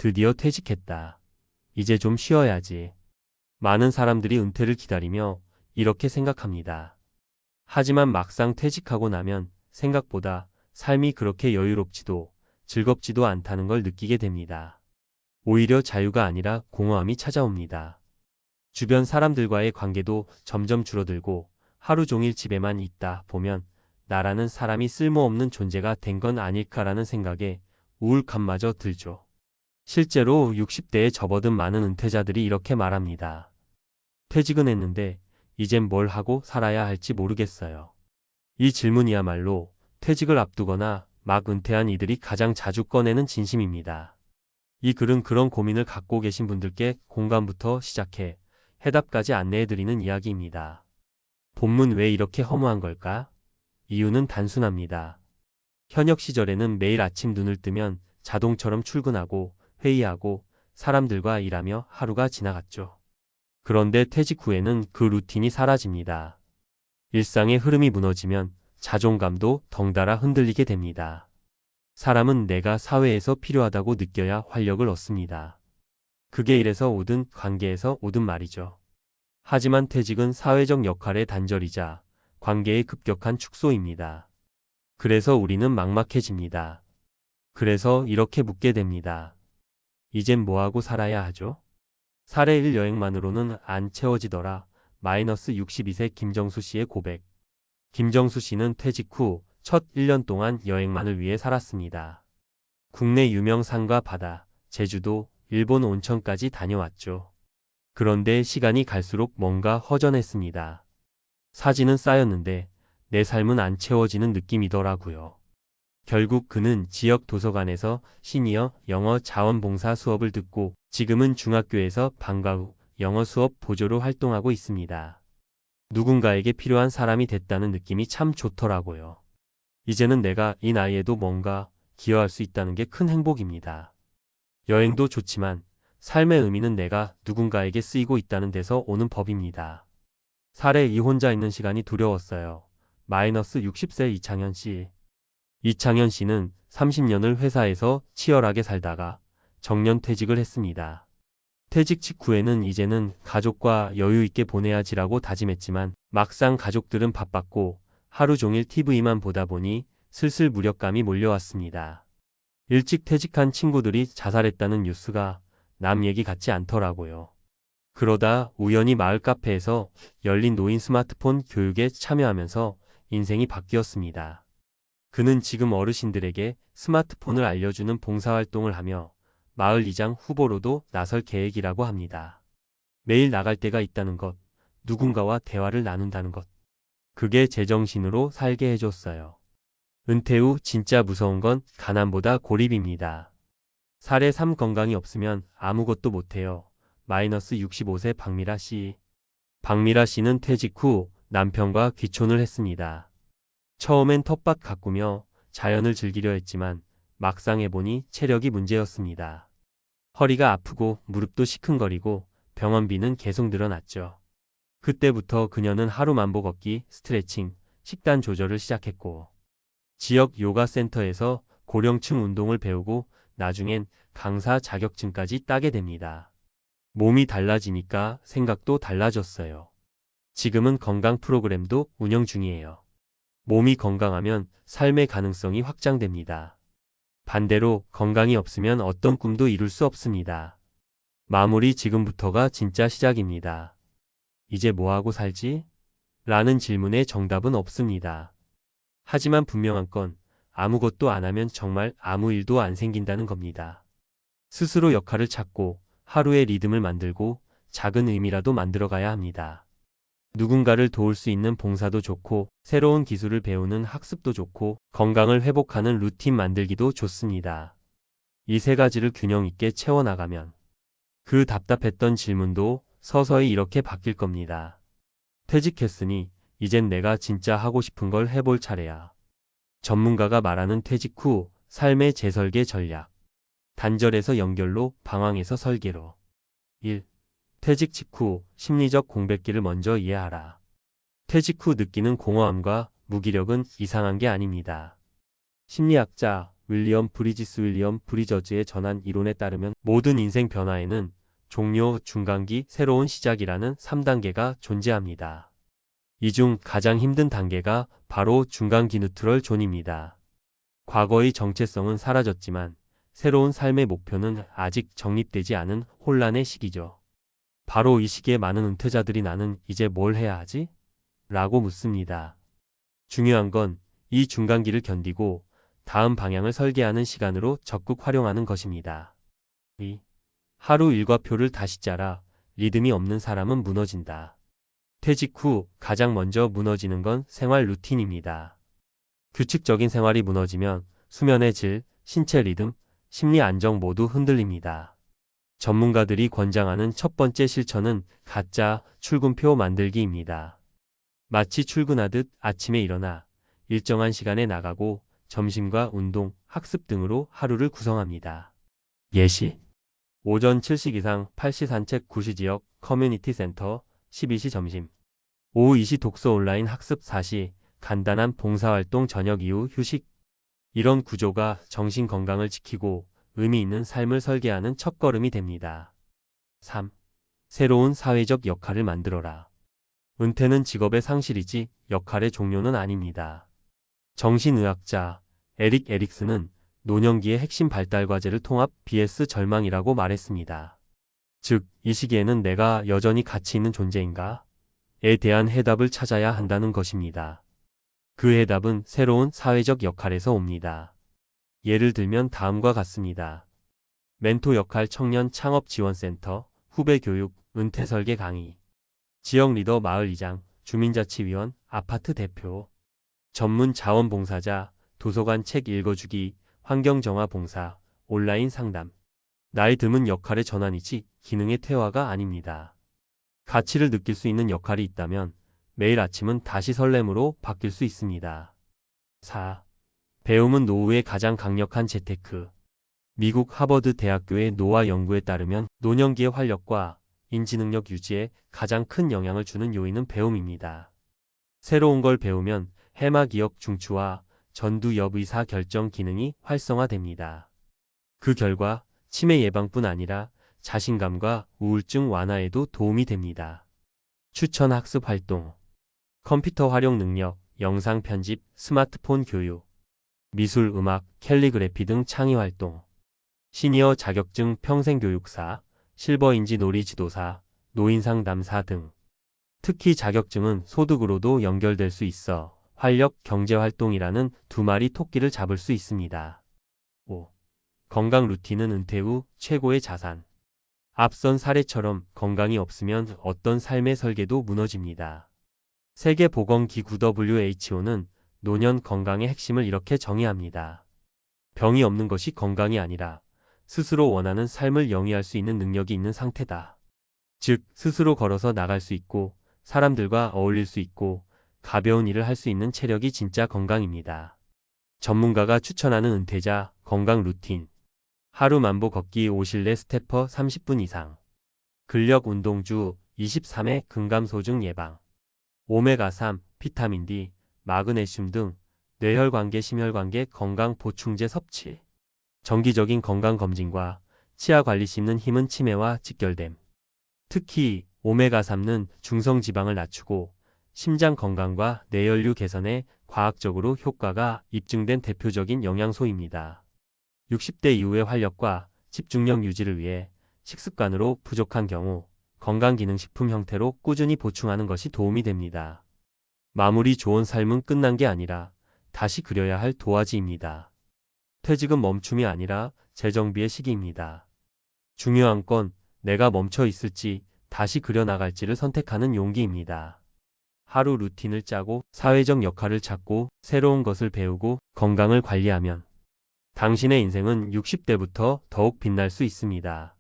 드디어 퇴직했다. 이제 좀 쉬어야지. 많은 사람들이 은퇴를 기다리며 이렇게 생각합니다. 하지만 막상 퇴직하고 나면 생각보다 삶이 그렇게 여유롭지도 즐겁지도 않다는 걸 느끼게 됩니다. 오히려 자유가 아니라 공허함이 찾아옵니다. 주변 사람들과의 관계도 점점 줄어들고 하루 종일 집에만 있다 보면 나라는 사람이 쓸모없는 존재가 된 건 아닐까라는 생각에 우울감마저 들죠. 실제로 60대에 접어든 많은 은퇴자들이 이렇게 말합니다. 퇴직은 했는데 이젠 뭘 하고 살아야 할지 모르겠어요. 이 질문이야말로 퇴직을 앞두거나 막 은퇴한 이들이 가장 자주 꺼내는 진심입니다. 이 글은 그런 고민을 갖고 계신 분들께 공감부터 시작해 해답까지 안내해드리는 이야기입니다. 본문 왜 이렇게 허무한 걸까? 이유는 단순합니다. 현역 시절에는 매일 아침 눈을 뜨면 자동처럼 출근하고 회의하고 사람들과 일하며 하루가 지나갔죠. 그런데 퇴직 후에는 그 루틴이 사라집니다. 일상의 흐름이 무너지면 자존감도 덩달아 흔들리게 됩니다. 사람은 내가 사회에서 필요하다고 느껴야 활력을 얻습니다. 그게 일에서 오든 관계에서 오든 말이죠. 하지만 퇴직은 사회적 역할의 단절이자 관계의 급격한 축소입니다. 그래서 우리는 막막해집니다. 그래서 이렇게 묻게 됩니다. 이젠 뭐하고 살아야 하죠? 사례 1 여행만으로는 안 채워지더라. 마이너스 62세 김정수 씨의 고백. 김정수 씨는 퇴직 후 첫 1년 동안 여행만을 위해 살았습니다. 국내 유명 산과 바다, 제주도, 일본 온천까지 다녀왔죠. 그런데 시간이 갈수록 뭔가 허전했습니다. 사진은 쌓였는데 내 삶은 안 채워지는 느낌이더라고요. 결국 그는 지역 도서관에서 시니어 영어 자원봉사 수업을 듣고 지금은 중학교에서 방과 후 영어 수업 보조로 활동하고 있습니다. 누군가에게 필요한 사람이 됐다는 느낌이 참 좋더라고요. 이제는 내가 이 나이에도 뭔가 기여할 수 있다는 게 큰 행복입니다. 여행도 좋지만 삶의 의미는 내가 누군가에게 쓰이고 있다는 데서 오는 법입니다. 사례 2 혼자 있는 시간이 두려웠어요. 마이너스 60세 이창현 씨. 이창현 씨는 30년을 회사에서 치열하게 살다가 정년 퇴직을 했습니다. 퇴직 직후에는 이제는 가족과 여유 있게 보내야지라고 다짐했지만 막상 가족들은 바빴고 하루 종일 TV만 보다 보니 슬슬 무력감이 몰려왔습니다. 일찍 퇴직한 친구들이 자살했다는 뉴스가 남 얘기 같지 않더라고요. 그러다 우연히 마을 카페에서 열린 노인 스마트폰 교육에 참여하면서 인생이 바뀌었습니다. 그는 지금 어르신들에게 스마트폰을 알려주는 봉사활동을 하며 마을 이장 후보로도 나설 계획이라고 합니다. 매일 나갈 때가 있다는 것, 누군가와 대화를 나눈다는 것. 그게 제정신으로 살게 해줬어요. 은퇴 후 진짜 무서운 건 가난보다 고립입니다. 사례 3 건강이 없으면 아무것도 못해요. 마이너스 65세 박미라 씨. 박미라 씨는 퇴직 후 남편과 귀촌을 했습니다. 처음엔 텃밭 가꾸며 자연을 즐기려 했지만 막상 해보니 체력이 문제였습니다. 허리가 아프고 무릎도 시큰거리고 병원비는 계속 늘어났죠. 그때부터 그녀는 하루 만보 걷기, 스트레칭, 식단 조절을 시작했고 지역 요가 센터에서 고령층 운동을 배우고 나중엔 강사 자격증까지 따게 됩니다. 몸이 달라지니까 생각도 달라졌어요. 지금은 건강 프로그램도 운영 중이에요. 몸이 건강하면 삶의 가능성이 확장됩니다. 반대로 건강이 없으면 어떤 꿈도 이룰 수 없습니다. 마무리 지금부터가 진짜 시작입니다. 이제 뭐하고 살지? 라는 질문에 정답은 없습니다. 하지만 분명한 건 아무것도 안 하면 정말 아무 일도 안 생긴다는 겁니다. 스스로 역할을 찾고 하루의 리듬을 만들고 작은 의미라도 만들어가야 합니다. 누군가를 도울 수 있는 봉사도 좋고 새로운 기술을 배우는 학습도 좋고 건강을 회복하는 루틴 만들기도 좋습니다. 이 세 가지를 균형 있게 채워나가면 그 답답했던 질문도 서서히 이렇게 바뀔 겁니다. 퇴직했으니 이젠 내가 진짜 하고 싶은 걸 해볼 차례야. 전문가가 말하는 퇴직 후 삶의 재설계 전략. 단절에서 연결로, 방황에서 설계로. 1. 퇴직 직후 심리적 공백기를 먼저 이해하라. 퇴직 후 느끼는 공허함과 무기력은 이상한 게 아닙니다. 심리학자 윌리엄 브리저즈의 전한 이론에 따르면 모든 인생 변화에는 종료, 중간기, 새로운 시작이라는 3단계가 존재합니다. 이 중 가장 힘든 단계가 바로 중간기 뉴트럴 존입니다. 과거의 정체성은 사라졌지만 새로운 삶의 목표는 아직 정립되지 않은 혼란의 시기죠. 바로 이 시기에 많은 은퇴자들이 나는 이제 뭘 해야 하지? 라고 묻습니다. 중요한 건 이 중간기를 견디고 다음 방향을 설계하는 시간으로 적극 활용하는 것입니다. 하루 일과표를 다시 짜라. 리듬이 없는 사람은 무너진다. 퇴직 후 가장 먼저 무너지는 건 생활 루틴입니다. 규칙적인 생활이 무너지면 수면의 질, 신체 리듬, 심리 안정 모두 흔들립니다. 전문가들이 권장하는 첫 번째 실천은 가짜 출근표 만들기입니다. 마치 출근하듯 아침에 일어나 일정한 시간에 나가고 점심과 운동, 학습 등으로 하루를 구성합니다. 예시: 오전 7시 기상 8시 산책 9시 지역 커뮤니티 센터 12시 점심 오후 2시 독서 온라인 학습 4시 간단한 봉사활동 저녁 이후 휴식. 이런 구조가 정신 건강을 지키고 의미 있는 삶을 설계하는 첫걸음이 됩니다. 3. 새로운 사회적 역할을 만들어라. 은퇴는 직업의 상실이지 역할의 종료는 아닙니다. 정신의학자 에릭 에릭슨은 노년기의 핵심 발달 과제를 통합 BS 절망이라고 말했습니다. 즉, 이 시기에는 내가 여전히 가치 있는 존재인가? 에 대한 해답을 찾아야 한다는 것입니다. 그 해답은 새로운 사회적 역할에서 옵니다. 예를 들면 다음과 같습니다. 멘토 역할 청년 창업 지원센터, 후배 교육, 은퇴 설계 강의, 지역 리더 마을 이장, 주민자치위원, 아파트 대표, 전문 자원봉사자, 도서관 책 읽어주기, 환경정화 봉사, 온라인 상담. 나이 드문 역할의 전환이지 기능의 퇴화가 아닙니다. 가치를 느낄 수 있는 역할이 있다면 매일 아침은 다시 설렘으로 바뀔 수 있습니다. 4. 배움은 노후의 가장 강력한 재테크. 미국 하버드 대학교의 노화 연구에 따르면 노년기의 활력과 인지능력 유지에 가장 큰 영향을 주는 요인은 배움입니다. 새로운 걸 배우면 해마 기억 중추와 전두엽 의사 결정 기능이 활성화됩니다. 그 결과 치매 예방뿐 아니라 자신감과 우울증 완화에도 도움이 됩니다. 추천 학습 활동. 컴퓨터 활용 능력, 영상 편집, 스마트폰 교육, 미술, 음악, 캘리그래피 등 창의 활동. 시니어 자격증 평생교육사, 실버인지 놀이 지도사, 노인 상담사 등. 특히 자격증은 소득으로도 연결될 수 있어 활력 경제활동이라는 두 마리 토끼를 잡을 수 있습니다. 5. 건강 루틴은 은퇴 후 최고의 자산. 앞선 사례처럼 건강이 없으면 어떤 삶의 설계도 무너집니다. 세계보건기구 WHO는 노년 건강의 핵심을 이렇게 정의합니다. 병이 없는 것이 건강이 아니라 스스로 원하는 삶을 영위할 수 있는 능력이 있는 상태다. 즉, 스스로 걸어서 나갈 수 있고 사람들과 어울릴 수 있고 가벼운 일을 할 수 있는 체력이 진짜 건강입니다. 전문가가 추천하는 은퇴자 건강 루틴. 하루 만보 걷기 5실내 스태퍼 30분 이상. 근력 운동주 23회 근감소증 예방. 오메가3, 비타민 D, 마그네슘 등 뇌혈관계 심혈관계 건강 보충제 섭취. 정기적인 건강검진과 치아관리 씹는 힘은 치매와 직결됨. 특히 오메가3는 중성지방을 낮추고 심장 건강과 뇌혈류 개선에 과학적으로 효과가 입증된 대표적인 영양소입니다. 60대 이후의 활력과 집중력 유지를 위해 식습관으로 부족한 경우 건강기능식품 형태로 꾸준히 보충하는 것이 도움이 됩니다. 마무리 좋은 삶은 끝난 게 아니라 다시 그려야 할 도화지입니다. 퇴직은 멈춤이 아니라 재정비의 시기입니다. 중요한 건 내가 멈춰 있을지 다시 그려나갈지를 선택하는 용기입니다. 하루 루틴을 짜고 사회적 역할을 찾고 새로운 것을 배우고 건강을 관리하면 당신의 인생은 60대부터 더욱 빛날 수 있습니다.